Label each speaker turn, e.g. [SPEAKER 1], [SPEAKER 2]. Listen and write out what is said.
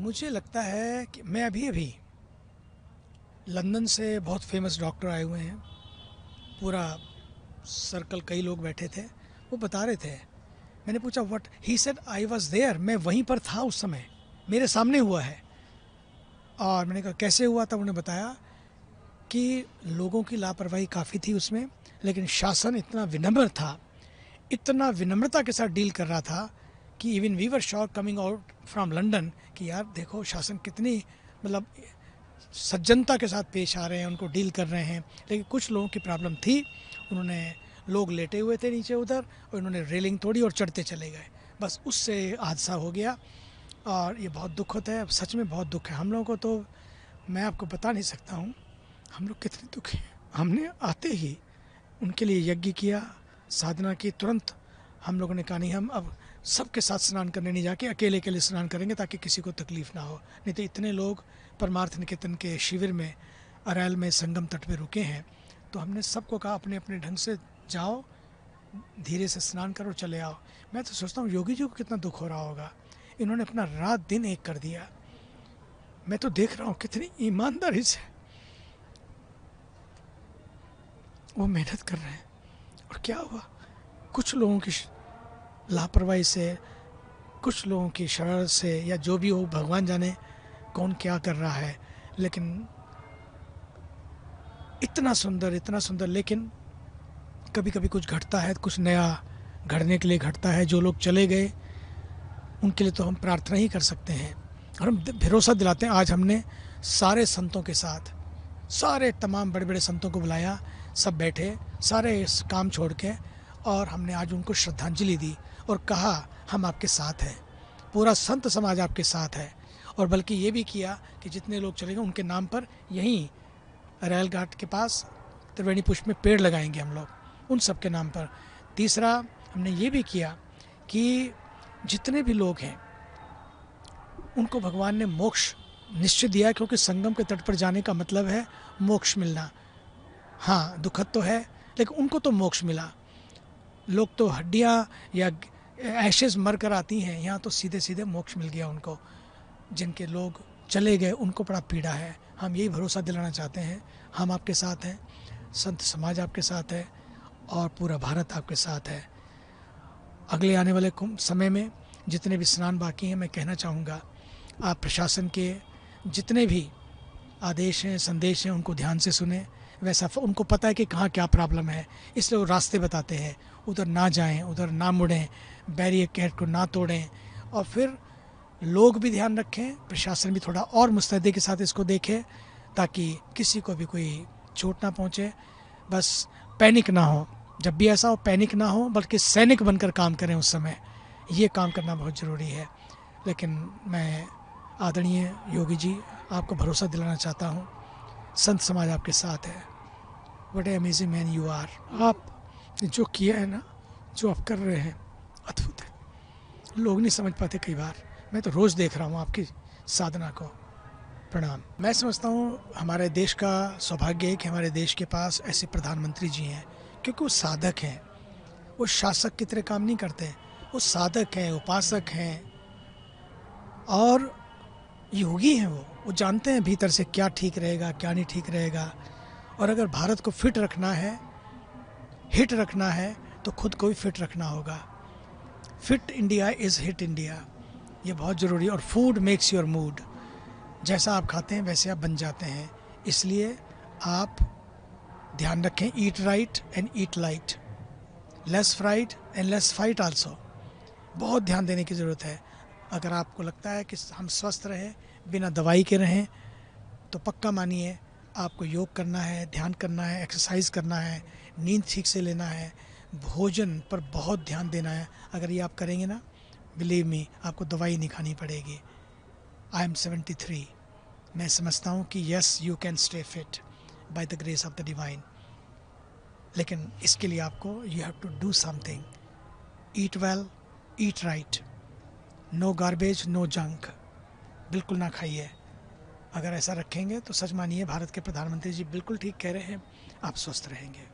[SPEAKER 1] मुझे लगता है कि मैं अभी अभी लंदन से बहुत फेमस डॉक्टर आए हुए हैं। पूरा सर्कल, कई लोग बैठे थे, वो बता रहे थे। मैंने पूछा what, he said I was there, मैं वहीं पर था उस समय, मेरे सामने हुआ है। और मैंने कहा कैसे हुआ? तब उन्होंने बताया कि लोगों की लापरवाही काफ़ी थी उसमें, लेकिन शासन इतना विनम्र था, इतना विनम्रता के साथ डील कर रहा था कि even we were shock coming out from London कि यार देखो शासन कितनी मतलब सज्जनता के साथ पेश आ रहे हैं, उनको डील कर रहे हैं। लेकिन कुछ लोगों की प्रॉब्लम थी, उन्होंने, लोग लेटे हुए थे नीचे उधर और उन्होंने रेलिंग तोड़ी और चढ़ते चले गए, बस उससे हादसा हो गया। और ये बहुत दुख होता है, सच में बहुत दुख है हम लोगों को। तो मैं आपको बता नहीं सकता हूँ हम लोग कितने दुखी हैं। हमने आते ही उनके लिए यज्ञ किया, साधना की। तुरंत हम लोगों ने कहा नहीं, हम अब सबके साथ स्नान करने नहीं जाके अकेले अकेले स्नान करेंगे ताकि किसी को तकलीफ़ ना हो। नहीं तो इतने लोग परमार्थ निकेतन के शिविर में अरैल में संगम तट पे रुके हैं, तो हमने सबको कहा अपने अपने ढंग से जाओ, धीरे से स्नान करो, चले आओ। मैं तो सोचता हूँ योगी जी को कितना दुख हो रहा होगा, इन्होंने अपना रात दिन एक कर दिया। मैं तो देख रहा हूँ कितनी ईमानदारी से वो मेहनत कर रहे हैं। और क्या हुआ, कुछ लोगों की लापरवाही से, कुछ लोगों की शरारत से, या जो भी हो, भगवान जाने कौन क्या कर रहा है। लेकिन इतना सुंदर, इतना सुंदर। लेकिन कभी कभी कुछ घटता है, कुछ नया घटने के लिए घटता है। जो लोग चले गए उनके लिए तो हम प्रार्थना ही कर सकते हैं, और हम भरोसा दिलाते हैं। आज हमने सारे संतों के साथ, सारे तमाम बड़े बड़े संतों को बुलाया, सब बैठे सारे इस काम छोड़ के, और हमने आज उनको श्रद्धांजलि दी और कहा हम आपके साथ हैं, पूरा संत समाज आपके साथ है। और बल्कि ये भी किया कि जितने लोग चले गए उनके नाम पर यहीं रेल घाट के पास त्रिवेणी पुष्प में पेड़ लगाएंगे हम लोग, उन सब के नाम पर। तीसरा हमने ये भी किया कि जितने भी लोग हैं उनको भगवान ने मोक्ष निश्चय दिया, क्योंकि संगम के तट पर जाने का मतलब है मोक्ष मिलना। हाँ दुखद तो है, लेकिन उनको तो मोक्ष मिला। लोग तो हड्डियाँ या एशेज मर कर आती हैं, यहाँ तो सीधे सीधे मोक्ष मिल गया उनको। जिनके लोग चले गए उनको बड़ा पीड़ा है। हम यही भरोसा दिलाना चाहते हैं, हम आपके साथ हैं, संत समाज आपके साथ है, और पूरा भारत आपके साथ है। अगले आने वाले समय में जितने भी स्नान बाकी हैं, मैं कहना चाहूँगा आप प्रशासन के जितने भी आदेश हैं, संदेश हैं, उनको ध्यान से सुने। वैसा उनको पता है कि कहाँ क्या प्रॉब्लम है, इसलिए वो रास्ते बताते हैं, उधर ना जाएं, उधर ना मुड़ें, बैरिकेड को ना तोड़ें। और फिर लोग भी ध्यान रखें, प्रशासन भी थोड़ा और मुस्तैदी के साथ इसको देखे, ताकि किसी को भी कोई चोट ना पहुँचे। बस पैनिक ना हो, जब भी ऐसा हो पैनिक ना हो, बल्कि सैनिक बनकर काम करें उस समय, ये काम करना बहुत ज़रूरी है। लेकिन मैं आदरणीय योगी जी आपको भरोसा दिलाना चाहता हूँ, संत समाज आपके साथ है। What a amazing man you are. आप जो किया है ना, जो आप कर रहे हैं, अद्भुत है। लोग नहीं समझ पाते कई बार, मैं तो रोज़ देख रहा हूँ आपकी साधना को। प्रणाम। मैं समझता हूँ हमारे देश का सौभाग्य है कि हमारे देश के पास ऐसे प्रधानमंत्री जी हैं, क्योंकि वो साधक हैं, वो शासक की तरह काम नहीं करते, वो साधक हैं, उपासक हैं और योगी हैं। वो जानते हैं भीतर से क्या ठीक रहेगा, क्या नहीं ठीक रहेगा। और अगर भारत को फिट रखना है, हिट रखना है, तो खुद को भी फिट रखना होगा। Fit India is hit India, ये बहुत ज़रूरी है। और फूड मेक्स योर मूड, जैसा आप खाते हैं वैसे आप बन जाते हैं। इसलिए आप ध्यान रखें, eat right and eat light, less fried and less fight also. बहुत ध्यान देने की ज़रूरत है। अगर आपको लगता है कि हम स्वस्थ रहें, बिना दवाई के रहें, तो पक्का मानिए आपको योग करना है, ध्यान करना है, एक्सरसाइज करना है, नींद ठीक से लेना है, भोजन पर बहुत ध्यान देना है। अगर ये आप करेंगे ना, बिलीव मी, आपको दवाई नहीं खानी पड़ेगी। आई एम 73, मैं समझता हूँ कि yes you can stay fit by the grace of the divine. लेकिन इसके लिए आपको you have to do something. Eat well, eat right, no garbage, no junk, बिल्कुल ना खाइए। अगर ऐसा रखेंगे तो सच मानिए भारत के प्रधानमंत्री जी बिल्कुल ठीक कह रहे हैं, आप स्वस्थ रहेंगे।